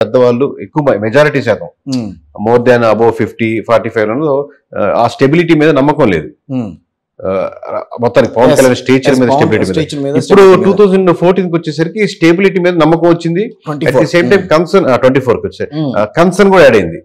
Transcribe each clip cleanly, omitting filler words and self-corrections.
పెద్దవాళ్ళు ఎక్కువ మెజారిటీ శాతం మోర్ దాన్ అబౌవ్ 50-45 ఆ స్టెబిలిటీ మీద నమ్మకం లేదు. మొత్తానికి పవన్ కళ్యాణ్ స్టేచర్ మీద స్టెబిలిటీ మీద. ఇప్పుడు 2014 వచ్చేసరికి స్టెబిలిటీ మీద నమ్మకం వచ్చింది. At the same time concern 24 వచ్చాయి, కన్సర్న్ కూడా యాడ్ అయింది.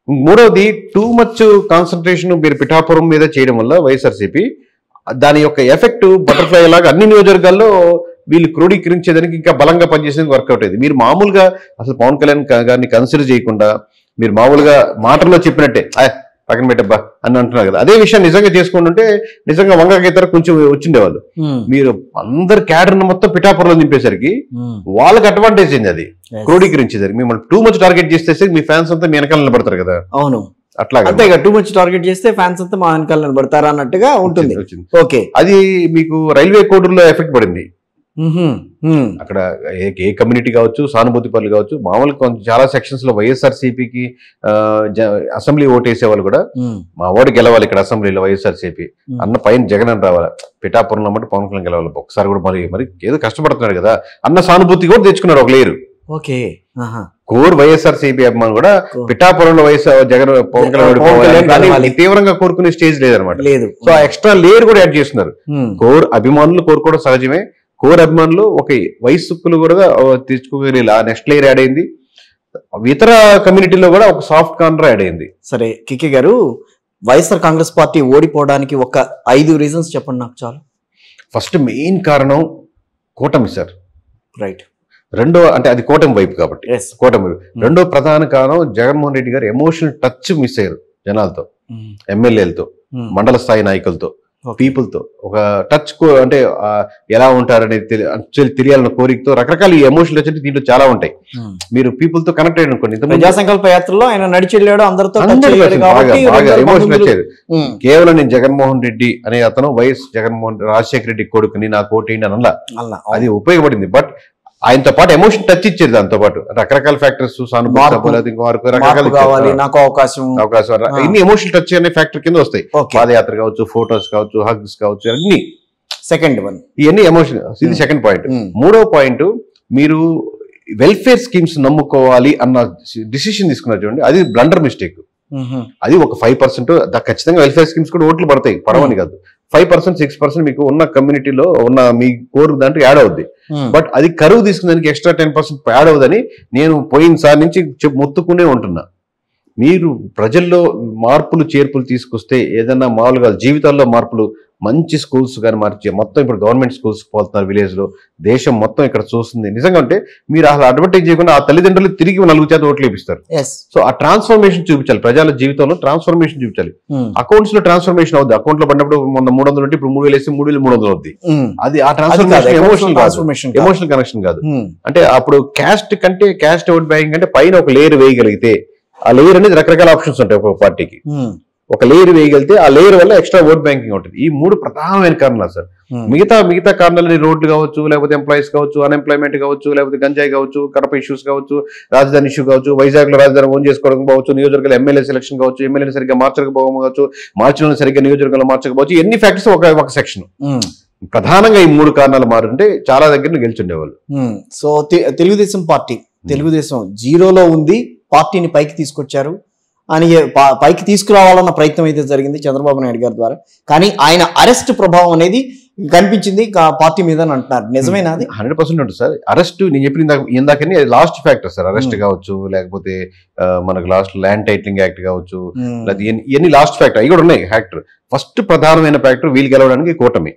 మూడవది టూ మచ్ కాన్సన్ట్రేషన్ మీరు పిఠాపురం మీద చేయడం వల్ల వైఎస్ఆర్సీపీ దాని యొక్క ఎఫెక్ట్ బటర్ఫ్లై లాగా అన్ని నియోజకవర్గాల్లో వీళ్ళు క్రోడీకరించేదానికి ఇంకా బలంగా పనిచేసేందుకు వర్కౌట్ అయింది. మీరు మామూలుగా అసలు పవన్ కళ్యాణ్ గారిని కన్సిడర్ చేయకుండా మీరు మామూలుగా మాటల్లో చెప్పినట్టే పక్కన పెట్టబ్బా అని అంటున్నారు కదా, అదే విషయం నిజంగా చేసుకుంటుంటే నిజంగా వంగకేతర కొంచెం వచ్చిండేవాళ్ళు. మీరు అందరు క్యాడర్ మొత్తం పిఠాపురంలో దింపేసరికి వాళ్ళకి అడ్వాంటేజ్ అయింది. అది క్రోడీకరించేసరికి మిమ్మల్ని టూ మచ్ టార్గెట్ చేస్తే మీ ఫ్యాన్స్ అంతా మీ వెనకాల నిలబడతారు కదా. అవును, అట్లా అంతేగా టూ మచ్ టార్గెట్ చేస్తే ఫ్యాన్స్ అంతా మా వెనకాల నిలబడతారా అన్నట్టుగా ఉంటుంది. ఓకే, అది మీకు రైల్వే కోడూరులో ఎఫెక్ట్ పడింది. అక్కడ ఏ కమ్యూనిటీ కావచ్చు, సానుభూతి పనులు కావచ్చు, మామూలుగా చాలా సెక్షన్స్ లో వైఎస్ఆర్సీపీకి అసెంబ్లీ ఓటేసే వాళ్ళు కూడా మా వాడు గెలవాలి ఇక్కడ అసెంబ్లీలో వైఎస్ఆర్సీపీ అన్న పైన జగన్ అని రావాలి, పిఠాపురంలో అంటే పవన్ కళ్యాణ్ గెలవాలి ఒకసారి కూడా, మరి ఏదో కష్టపడుతున్నాడు కదా అన్న సానుభూతి కూడా తెచ్చుకున్నారు ఒక లేరు. ఓకే, కోర్ వైఎస్ఆర్సీపీ అభిమానులు కూడా పిఠాపురంలో జగన్ పవన్ కళ్యాణ్ తీవ్రంగా కోరుకునే స్టేజ్ లేదనమాట. సో ఆ ఎక్స్ట్రా లేయర్ కూడా యాడ్ చేస్తున్నారు. కోర్ అభిమానులు కోరుకోవడం సహజమే, కోర్ అభిమానులు ఒక వయస్సులు కూడా తెచ్చుకోగలి నెక్స్ట్ లేయర్ యాడ్ అయింది. ఇతర కమ్యూనిటీలో కూడా ఒక సాఫ్ట్ కార్నర్ యాడ్ అయింది. సరే కికే గారు, వైఎస్ఆర్ కాంగ్రెస్ పార్టీ ఓడిపోవడానికి ఒక 5 రీజన్స్ చెప్పండి నాకు చాలు. ఫస్ట్ మెయిన్ కారణం కూటమి సార్. రైట్. రెండో అంటే అది కూటమి వైపు కాబట్టి కూటమి వైపు. రెండో ప్రధాన కారణం జగన్మోహన్ రెడ్డి గారు ఎమోషనల్ టచ్ మిస్ అయ్యారు జనాలతో, ఎమ్మెల్యేలతో, మండల స్థాయి నాయకులతో, పీపుల్ తో ఒక టచ్, అంటే ఎలా ఉంటారనేది తెలియాలన్న కోరికతో రకరకాల ఎమోషనల్ వచ్చి దీంట్లో చాలా ఉంటాయి. మీరు పీపుల్ తో కనెక్ట్ అయ్యారు అనుకోండి. ప్రజా సంకల్ప యాత్రలో ఆయన నడిచి వెళ్ళాడు, అందరితో బాగా ఎమోషనల్ వచ్చేది. కేవలం నేను జగన్మోహన్ రెడ్డి అనే అతను రాజశేఖర రెడ్డి కొడుకుని నాకు ఓటేయండి అని అలా అది ఉపయోగపడింది. బట్ ఆయనతో పాటు ఎమోషన్ టచ్ ఇచ్చేది, దాంతో పాటు రకరకాల ఫ్యాక్టర్స్, ఇన్ని ఎమోషనల్ టచ్ అనే ఫ్యాక్టర్ కింద వస్తాయి. పాదయాత్ర కావచ్చు, ఫోటోస్ కావచ్చు, హగ్స్ కావచ్చు, అన్ని. సెకండ్ వన్ ఇవన్నీ ఎమోషన్. ఇది సెకండ్ పాయింట్. మూడో పాయింట్, మీరు వెల్ఫేర్ స్కీమ్స్ నమ్ముకోవాలి అన్న డిసిషన్ తీసుకున్నారు చూడండి, అది బ్లండర్ మిస్టేక్. అది ఒక 5% ఖచ్చితంగా వెల్ఫేర్ స్కీమ్స్ కూడా ఓట్లు పడతాయి, పడవని కాదు. 5%, 6% మీకు ఉన్న కమ్యూనిటీలో ఉన్న మీ కోర్ దాంట్లో యాడ్ అవుద్ది. బట్ అది కరువు తీసుకునేందుకు ఎక్స్ట్రా 10% యాడ్ అవుదని నేను పోయినసారి నుంచి మొత్తుకునే ఉంటున్నా. మీరు ప్రజల్లో మార్పులు చేర్పులు తీసుకొస్తే ఏదైనా మామూలుగా జీవితాల్లో మార్పులు, మంచి స్కూల్స్ కానీ మార్చి మొత్తం ఇప్పుడు గవర్నమెంట్ స్కూల్స్ పోతున్నారు విలేజ్ లో, దేశం మొత్తం ఇక్కడ చూస్తుంది. నిజంగా అంటే మీరు అసలు అడ్వర్టైజ్ చేయకుండా ఆ తల్లిదండ్రులు తిరిగి 4% ఓట్లు ఇప్పిస్తారు. సో ఆ ట్రాన్స్ఫర్మేషన్ చూపించాలి, ప్రజల జీవితంలో ట్రాన్స్ఫర్మేషన్ చూపించాలి. అకౌంట్స్ లో ట్రాన్స్ఫర్మేషన్ అవుద్ది. అకౌంట్ లో పడినప్పుడు మొన్న 300 ఉంటే ఇప్పుడు 3000 వేసి 3300 అవుద్ది. అది ఆ ట్రాన్స్ఫర్మేషన్ ఎమోషనల్ కనెక్షన్ కాదు. అంటే అప్పుడు క్యాస్ట్ కంటే క్యాస్ట్ ఓట్ బ్యాంకింగ్ అంటే పైన ఒక లేయర్ వేయగలిగితే, ఆ లేయర్ అనేది రకరకాల ఆప్షన్స్ ఉంటాయి ఒక్కొక్క పార్టీకి, ఒక లేయర్ వేయగలిగితే ఆ లేయర్ వల్ల ఎక్స్ట్రా ఓట్ బ్యాంకింగ్ ఉంటుంది. ఈ 3 ప్రధానమైన కారణాలు సార్. మిగతా కారణాలు రోడ్లు కావచ్చు, లేకపోతే ఎంప్లాయీస్ కావచ్చు, అన్ఎంప్లాయ్మెంట్ కావచ్చు, లేకపోతే గంజాయి కావచ్చు, కడప ఇష్యూస్ కావచ్చు, రాజధాని ఇష్యూ కావచ్చు, వైజాగ్ లో రాజధాని ఓన్ చేసుకోవడం కావచ్చు, నియోజకవర్గాల ఎమ్మెల్యే సెలక్షన్ కావచ్చు, ఎమ్మెల్యేని సరిగ్గా మార్చకపోవడం కావచ్చు, మార్చడం సరిగ్గా నియోజకవర్గంలో మార్చకపోవచ్చు, ఎన్ని ఫ్యాక్టర్స్ ఒక సెక్షన్. ప్రధానంగా ఈ 3 కారణాలు మారుంటే చాలా దగ్గర గెలిచుండేవాళ్ళు. సో తెలుగుదేశం పార్టీ, తెలుగుదేశం జీరోలో ఉంది, పార్టీని పైకి తీసుకొచ్చారు అని పైకి తీసుకురావాలన్న ప్రయత్నం అయితే జరిగింది చంద్రబాబు నాయుడు గారి ద్వారా. కానీ ఆయన అరెస్ట్ ప్రభావం అనేది కనిపించింది పార్టీ మీద అని అంటున్నారు. నిజమేనా? అది 100% ఉంటుంది సార్. అరెస్ట్ నేను చెప్పిన ఇందాకని లాస్ట్ ఫ్యాక్టర్ సార్. అరెస్ట్ కావచ్చు, లేకపోతే మనకు లాస్ట్ ల్యాండ్ టైటిలింగ్ యాక్ట్ కావచ్చు, లేదా ఇవన్నీ లాస్ట్ ఫ్యాక్టర్, అవి కూడా ఉన్నాయి ఫ్యాక్టర్. ఫస్ట్ ప్రధానమైన ఫ్యాక్టర్ వీళ్ళు గెలవడానికి కూటమి.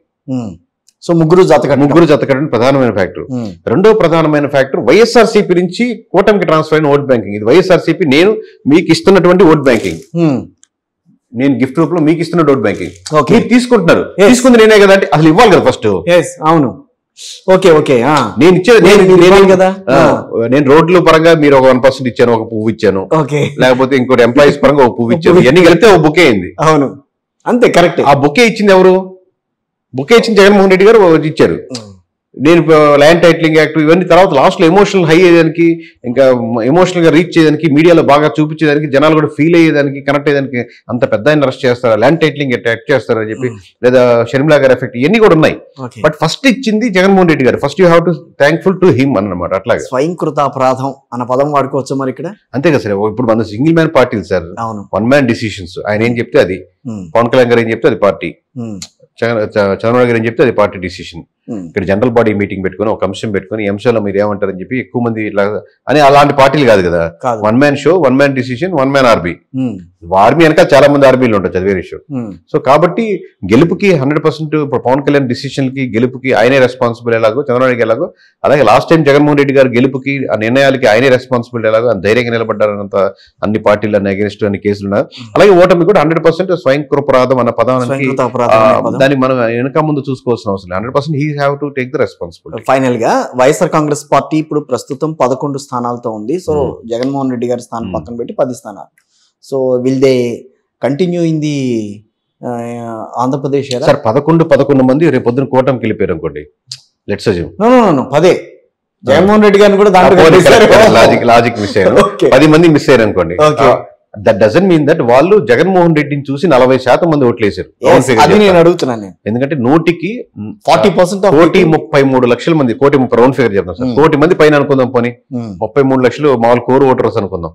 సో ముగ్గురు జతకట్టడం ప్రధానమైన ఫ్యాక్టర్. రెండో ప్రధానమైన ఫ్యాక్టర్ వైఎస్ఆర్సీపీ నుంచి కూటమికి ట్రాన్స్ఫర్ అయిన ఓట్ బ్యాంకింగ్. ఇది వైఎస్ఆర్సీపీ నేను మీకు ఇస్తున్నటువంటి ఓట్ బ్యాంకింగ్, నేను గిఫ్ట్ రూపంలో మీకు ఇస్తున్న ఓట్ బ్యాంకింగ్ మీరు తీసుకుంటున్నారు. తీసుకుంది నేనే కదా, అంటే అసలు ఇవ్వాలి కదా ఫస్ట్. అవును, ఓకే ఓకే. నేను ఇచ్చేది కదా, నేను రోడ్ల పరంగా మీరు ఒక 1% ఇచ్చాను, ఒక పువ్వు ఇచ్చాను, లేకపోతే ఇంకోటి ఎంప్లాయీస్ పరంగా ఒక పువ్వు ఇచ్చాను, ఇవన్నీ కలిపితే ఒక బుకే అయింది. అవును, అంతే, కరెక్ట్. ఆ బుకే ఇచ్చింది ఎవరు? బుకే ఇచ్చింది జగన్మోహన్ రెడ్డి గారు ఇచ్చారు. నేను ల్యాండ్ టైటిలింగ్ యాక్ట్ ఇవన్నీ తర్వాత లాస్ట్ లో ఎమోషనల్ హై అయ్యేదానికి, ఇంకా ఎమోషనల్ గా రీచ్ చేయడానికి, మీడియాలో బాగా చూపించేదానికి, జనాలు కూడా ఫీల్ అయ్యేదానికి, కనెక్ట్ అయ్యేదానికి అంత పెద్ద ఆయన అరెస్ట్ చేస్తారా, ల్యాండ్ టైటిలింగ్ యాక్ట్ చేస్తారని చెప్పి, లేదా షర్మిలా గారి ఎఫెక్ట్ ఇవన్నీ కూడా ఉన్నాయి. బట్ ఫస్ట్ ఇచ్చింది జగన్మోహన్ రెడ్డి గారు. First you have to thankful to him అన్నమాట. అట్లాగే స్వయంకృతాపరాధం అన్న పదం వాడుకోవచ్చు మరి ఇక్కడ. అంతే కదా సార్. ఇప్పుడు మన సింగిల్ మ్యాన్ పార్టీలు సార్, వన్ మ్యాన్ డిసిషన్స్. ఆయన ఏం చెప్తే అది, పవన్ కళ్యాణ్ గారు ఏం చెప్తే అది పార్టీ, చంద్రబాబు గారు ఏం చెప్తే అది పార్టీ డిసిషన్. ఇక్కడ జనరల్ బాడీ మీటింగ్ పెట్టుకుని ఒక అంశం పెట్టుకుని ఈ అంశంలో మీరు ఏమంటారని చెప్పి ఎక్కువ మంది ఇట్లా అని అలాంటి పార్టీలు కాదు కదా. One man show, one man decision, one man army. Army వెనక చాలా మంది ఆర్మీలు ఉంటారు, చదివే విషయం. సో కాబట్టి గెలుపుకి 100% ఇప్పుడు పవన్ కళ్యాణ్ డిసిషన్ కి గెలుపుకి ఆయనే రెస్పాన్సిబుల్ ఎలాగో, చంద్రబాబు ఎలాగో, అలాగే లాస్ట్ టైం జగన్మోహన్ రెడ్డి గారు గెలుపుకి ఆ నిర్ణయాలకి ఆయనే రెస్పాన్సిబిలిటీ ఎలాగో, ధైర్యంగా నిలబడ్డారంత అన్ని పార్టీలు అన్ని అగేన్స్ట్ అన్ని కేసులు ఉన్నాయి. అలాగే ఓటమి కూడా 100% స్వయంకృతాపరాధం అన్న పదానికి దాన్ని మనం వెనక ముందు చూసుకోవాల్సిన అవసరం. 100% he have to take the responsibility. Final గా వైఎస్ఆర్ కాంగ్రెస్ పార్టీ ఇప్పుడు ప్రస్తుతం 11 స్థానాలతో ఉంది. సో జగన్మోహన్ రెడ్డి గారి స్థానం పక్కన పెట్టి 10 స్థానాలు. So will they continue in the Andhra Pradesh? Sir 11 మంది రేపు పొద్దున కూటమికి వెళ్ళిపోయారు అనుకోండి, let's assume. No 10 Jaganmohan Reddy గారిని కూడా దాంట్లో లాజిక్ మిస్ అయ్యారు. 10 మంది మిస్ అయ్యారు అనుకోండి. దట్ డజంట్ మీన్ దట్ వాళ్ళు జగన్మోహన్ రెడ్డిని చూసి 40% మంది ఓట్లు వేశారు. నేను అడుగుతున్నాను, ఎందుకంటే 100కి 40% 1,33 లక్షల మంది, 1,30 రౌండ్ ఫిగర్ చెప్తాం సార్, 1,00,000 మంది పైన అనుకుందాం, పోనీ 33 లక్షలు మామూలు కోర్ ఓటర్స్ అనుకుందాం.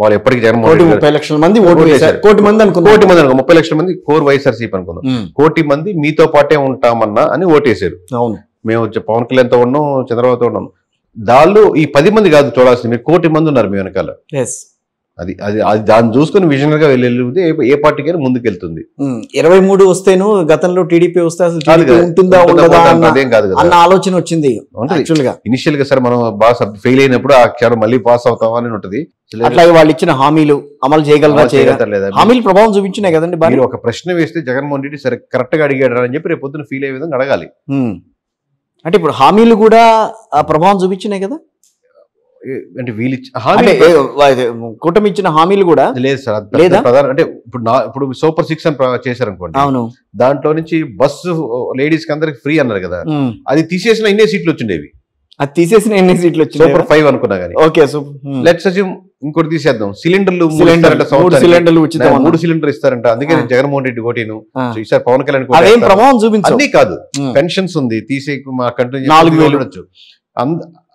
వాళ్ళు ఎప్పటికీ జగన్మోహన్ 30 లక్షల మంది ఓటు వేశారు. 1,00,000 మంది అనుకుందాం, 30 లక్షల మంది కోర్ వైఎస్ఆర్సీపీ అనుకుందాం. 1,00,000 మంది మీతో పాటే ఉంటామన్నా అని ఓటేశారు. అవును, మేము పవన్ కళ్యాణ్ తో ఉన్నాం, చంద్రబాబుతో ఉన్నాం. దాళ్ళు ఈ 10 మంది కాదు చూడాల్సింది, మీరు 1,00,000 మంది ఉన్నారు మీ వెనకాల. అది అది అది దాన్ని చూసుకుని విజనర్ గా వెళ్ళితే ఏ పార్టీకైనా ముందుకు వెళ్తుంది. 23 వస్తేను, గతంలో టీడీపీ వస్తే అసలు ఉంటుందా ఉండదా అన్న ఆలోచన వచ్చింది. ఇనిషియల్ గా సార్ మనం బాగా ఫెయిల్ అయినప్పుడు ఆ క్షణం మళ్ళీ పాస్ అవుతామా అని ఉంటది. అట్లాగే వాళ్ళు ఇచ్చిన హామీలు అమలు చేయగలరా, హామీలు ప్రభావం చూపించినాయి కదండి. మీరు ఒక ప్రశ్న వేస్తే జగన్మోహన్ రెడ్డి సరే కరెక్ట్ గా అడిగాడు అని చెప్పి రేపు పొద్దున ఫీల్ అయ్యే విధంగా అడగాలి. అంటే ఇప్పుడు హామీలు కూడా ఆ ప్రభావం చూపించినాయి కదా. అంటే వీళ్ళు కూటమి ఇచ్చిన హామీలు కూడా లేదు సార్. అంటే ఇప్పుడు సూపర్ 6 అని చేశారనుకోండి, అవును, దాంట్లో నుంచి బస్సు లేడీస్ కి అందరికి ఫ్రీ అన్నారు కదా, అది తీసేసిన ఎన్ని సీట్లు వచ్చిండేవి, అది తీసేసిన ఎన్ని సీట్లు వచ్చి సూపర్ 5 అనుకున్నా కానీ. ఓకే, లెట్స్ అస్యూమ్ ఇంకోటి తీసేద్దాం, సిలిండర్లు 3 సిలిండర్ ఇస్తారంట. అందుకే జగన్మోహన్ రెడ్డి ఓటీను ఈసారి పవన్ కళ్యాణ్ ప్రభావం చూపించు. అన్నీ కాదు, పెన్షన్స్ ఉంది తీసే కంటిన్యూ 4,000 ఉండొచ్చు.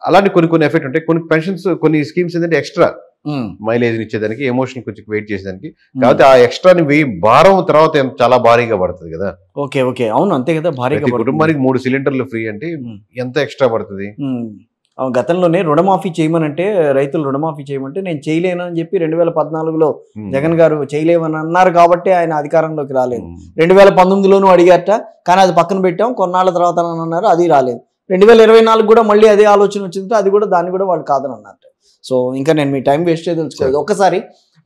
అలాంటి కొన్ని ఎఫెక్ట్ ఉంటాయి. కొన్ని పెన్షన్స్, కొన్ని స్కీమ్స్ ఏంటంటే ఎక్స్ట్రా మైలేజ్ ఇచ్చేదానికి, ఎమోషన్ కొంచెం వెయిట్ చేసేదానికి. కాబట్టి ఆ ఎక్స్ట్రాని భారం తర్వాత చాలా భారీగా పడుతుంది కదా. ఓకే ఓకే, అవును, అంతే కదా. భారీగా కుటుంబానికి 3 సిలిండర్లు ఫ్రీ అంటే ఎంత ఎక్స్ట్రా పడుతుంది. గతంలోనే రుణమాఫీ చేయమనంటే, రైతులు రుణమాఫీ చేయమంటే నేను చేయలేను అని చెప్పి 2014లో జగన్ గారు చేయలేమని అన్నారు కాబట్టి ఆయన అధికారంలోకి రాలేదు. 2019లోనూ అడిగారట, కానీ అది పక్కన పెట్టాం, కొన్నాళ్ళ తర్వాత అన్నారు, అది రాలేదు. 2024 కూడా మళ్ళీ అదే ఆలోచన వచ్చిందంటే అది కూడా, దాన్ని కూడా వాళ్ళు కాదని అన్నట్టు. సో ఇంకా నేను మీ టైం వేస్ట్ తెలుసుకోలేదు. ఒక్కసారి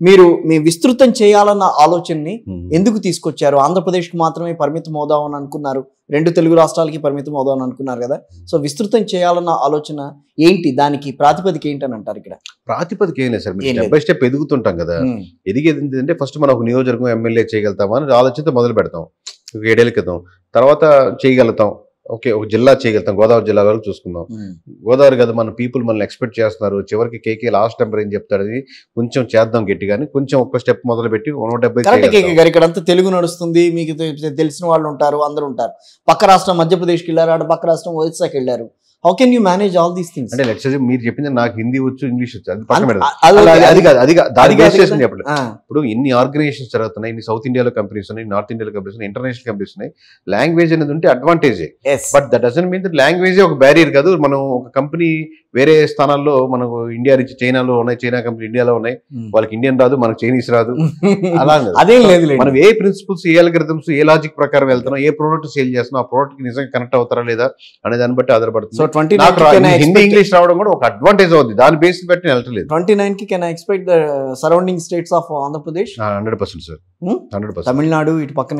మీరు మీ విస్తృతం చేయాలన్న ఆలోచనని ఎందుకు తీసుకొచ్చారు? ఆంధ్రప్రదేశ్కి మాత్రమే పరిమితం అవుదామని అనుకున్నారు, 2 తెలుగు రాష్ట్రాలకి పరిమితం అవుదామని అనుకున్నారు కదా. సో విస్తృతం చేయాలన్న ఆలోచన ఏంటి, దానికి ప్రాతిపదిక ఏంటని అంటారు? ఇక్కడ ప్రాతిపదిక ఏం లేదు సార్, స్టెప్ బై స్టెప్ ఎదుగుతుంటాం కదా. ఎదిగేది ఏంటంటే ఫస్ట్ మనం ఒక నియోజకవర్గం ఎమ్మెల్యే చేయగలుగుతామా అని ఆలోచనతో మొదలు పెడతాం. 7 ఏళ్ల క్రితం తర్వాత చేయగలుగుతాం, ఓకే ఒక జిల్లా చేయగలుగుతాం, గోదావరి జిల్లా వరకు చూసుకుందాం. గోదావరి కదా మన పీపుల్ మనల్ని ఎక్స్పెక్ట్ చేస్తున్నారు. చివరికి కేకే లాస్ట్ నెంబర్ ఏం చెప్తాడు, కొంచెం చేద్దాం గట్టిగాని, కొంచెం ఒక్క స్టెప్ మొదలు పెట్టి 170. ఇక్కడంతా తెలుగు నడుస్తుంది, మీకు తెలిసిన వాళ్ళు ఉంటారు, అందరూ ఉంటారు. పక్క రాష్ట్రం మధ్యప్రదేశ్కి వెళ్ళారు, అటు పక్క రాష్ట్రం ఒరిస్సాకి వెళ్ళారు. How can you manage all these things? అంటే లెట్స్ సే మీరు చెప్పింది నాకు హిందీ వచ్చు, ఇంగ్లీష్ వచ్చు, అది పక్కన పెడదాం. చెప్పండి. ఇప్పుడు ఇన్ని ఆర్గనైజేషన్స్ జరుగుతున్నాయి, ఇన్ని సౌత్ ఇండియాలో కంపెనీస్ ఉన్నాయి, నార్త్ ఇండియాలో కంపెనీస్ ఉన్నాయి, ఇంటర్నేషనల్ కంపెనీస్ ఉన్నాయి. లాంగ్వేజ్ అనేది ఉంటే అడ్వాంటేజే, but that doesn't mean that లాంగ్వేజే ఒక బ్యారియర్ కాదు. మనం ఒక కంపెనీ వేరే స్థానాల్లో, మనకు ఇండియా నుంచి చైనాలో ఉన్నాయి, చైనా కంపెనీ ఇండియాలో ఉన్నాయి, వాళ్ళకి ఇండియన్ రాదు, మనకు చైనీస్ రాదు. అలా అదేం లేదు. మనం ఏ ప్రిన్సిపల్స్, ఏ అల్గరిథమ్స్, ఏ లాజిక్ ప్రకారం వెళ్తున్నాం, ఏ ప్రోడక్ట్ సేల్ చేస్తున్నాం, ఆ ప్రోడక్ట్ కి నిజంగా కనెక్ట్ అవుతారా లేదా అనే దాన్ని బట్టి ఆధారపడుతుంది. హిందీ ఇంగ్లీష్ రావడం కూడా ఒక అడ్వాంటేజ్ అవుతుంది, దాని బేస్ బట్టి వెళ్ళట్లేదు. 29కి can I expect the surrounding states of Andhra Pradesh? 100% sir, 100%. Tamil Nadu ఇటు పక్కన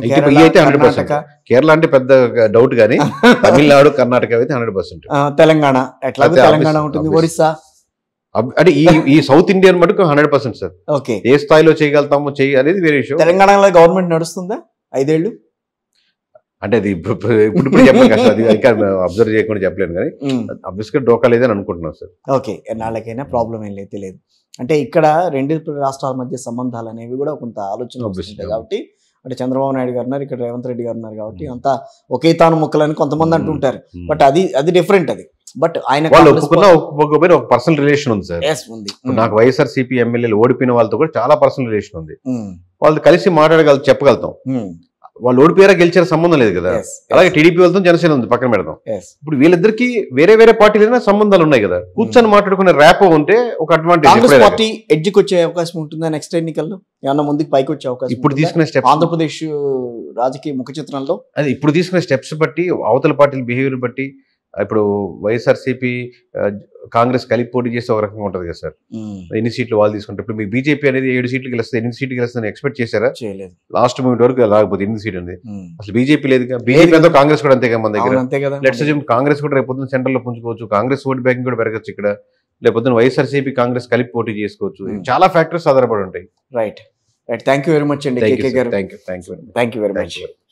కేరళ అంటే పెద్ద డౌట్ గానీ తమిళనాడు కర్ణాటక అయితే 100%. తెలంగాణ ఎట్లా, తెలంగాణ ఉంటుంది, ఒరిస్సా అంటే ఈ సౌత్ ఇండియన్ మటుకు 100% సార్. ఓకే, ఏ స్థాయిలో చేయగలుగుతామో అనేది వేరే విషయం. తెలంగాణలో గవర్నమెంట్ నడుస్తుందా 5 ఏళ్ళు? అంటే అది ఇప్పుడు చెప్పలేను కష్టం, అది ఇంకా అబ్జర్వ్ చేయకుండా చెప్పలేను కానీ అబ్వియస్ గా డోకా లేదని అనుకుంటున్నాను సార్. ఓకే, ఎన్నాళ్ళకైనా ప్రాబ్లం ఏం లేదు, తెలియదు. అంటే ఇక్కడ రెండు రాష్ట్రాల మధ్య సంబంధాలు అనేవి కూడా కొంత ఆలోచన వస్తుంటాయి కాబట్టి, అంటే చంద్రబాబు నాయుడు గారు ఉన్నారు, ఇక్కడ రేవంత్ రెడ్డి గారు ఉన్నారు కాబట్టి అంతా ఒకే తాను ముక్కలని కొంతమంది అంటుంటారు. బట్ అది డిఫరెంట్. అది బట్ ఆయన వాళ్ళు ఒప్పుకున్న ఒక పర్సనల్ రిలేషన్ ఉంది సార్. ఉంది. నాకు వైఎస్ఆర్సీపీ ఎమ్మెల్యేలు ఓడిపోయిన వాళ్ళతో కూడా చాలా పర్సనల్ రిలేషన్ ఉంది. వాళ్ళు కలిసి చెప్పగలుగుతాం. వాళ్ళు ఓడిపోయారా గెలిచారా సంబంధం లేదు కదా. అలాగే టీడీపీ వాళ్ళతో జనసేన ఉంది, పక్కన పెడదాం. ఇప్పుడు వీళ్ళిద్దరికి వేరే వేరే పార్టీలైనా సంబంధాలు ఉన్నాయి కదా, కూర్చొని మాట్లాడుకునే ర్యాపో ఉంటే ఒక అడ్వాంటేజ్. పార్టీ ఎడ్జ్కి వచ్చే అవకాశం ఉంటుందా నెక్స్ట్ ఎన్నికల్లో? ఏమన్నా ముందుకు పైకి వచ్చే అవకాశం? ఇప్పుడు తీసుకునే స్టెప్, ఆంధ్రప్రదేశ్ రాజకీయ ముఖ చిత్రంలో అది ఇప్పుడు తీసుకునే స్టెప్స్ బట్టి, అవతల పార్టీల బిహేవియర్ బట్టి, ఇప్పుడు వైఎస్ఆర్సీపీ కాంగ్రెస్ కలిపి పోటీ చేస్తే ఒక రకంగా ఉంటుంది కదా సార్. ఎన్ని సీట్లు వాళ్ళు తీసుకుంటారు. ఇప్పుడు మీకు బీజేపీ అనేది 7 సీట్లు గెలుస్తుంది, 8 సీట్లు గెలుస్తుంది ఎక్స్పెక్ట్ చేశారా? చేయలేదు. లాస్ట్ మూమెంట్ వరకు రాకపోతే 8 సీట్లు ఉంది. అసలు బీజేపీ లేదు, బీజేపీ అంతా కాంగ్రెస్ కూడా అంతేగా మన దగ్గర. లెట్స్ అజ్యూమ్ కాంగ్రెస్ కూడా రేపు పొద్దున్న సెంటర్ లో పుంజుకోవచ్చు, కాంగ్రెస్ ఓట్ బ్యాంకింగ్ కూడా పెరగచ్చు ఇక్కడ, లేకపోతే వైఎస్ఆర్సీపీ కాంగ్రెస్ కలిపి పోటీ చేసుకోవచ్చు. చాలా ఫ్యాక్టర్స్ ఆధారపడి ఉంటాయి. Right. Thank you very much అండి కేకే గారు. Thank you very much.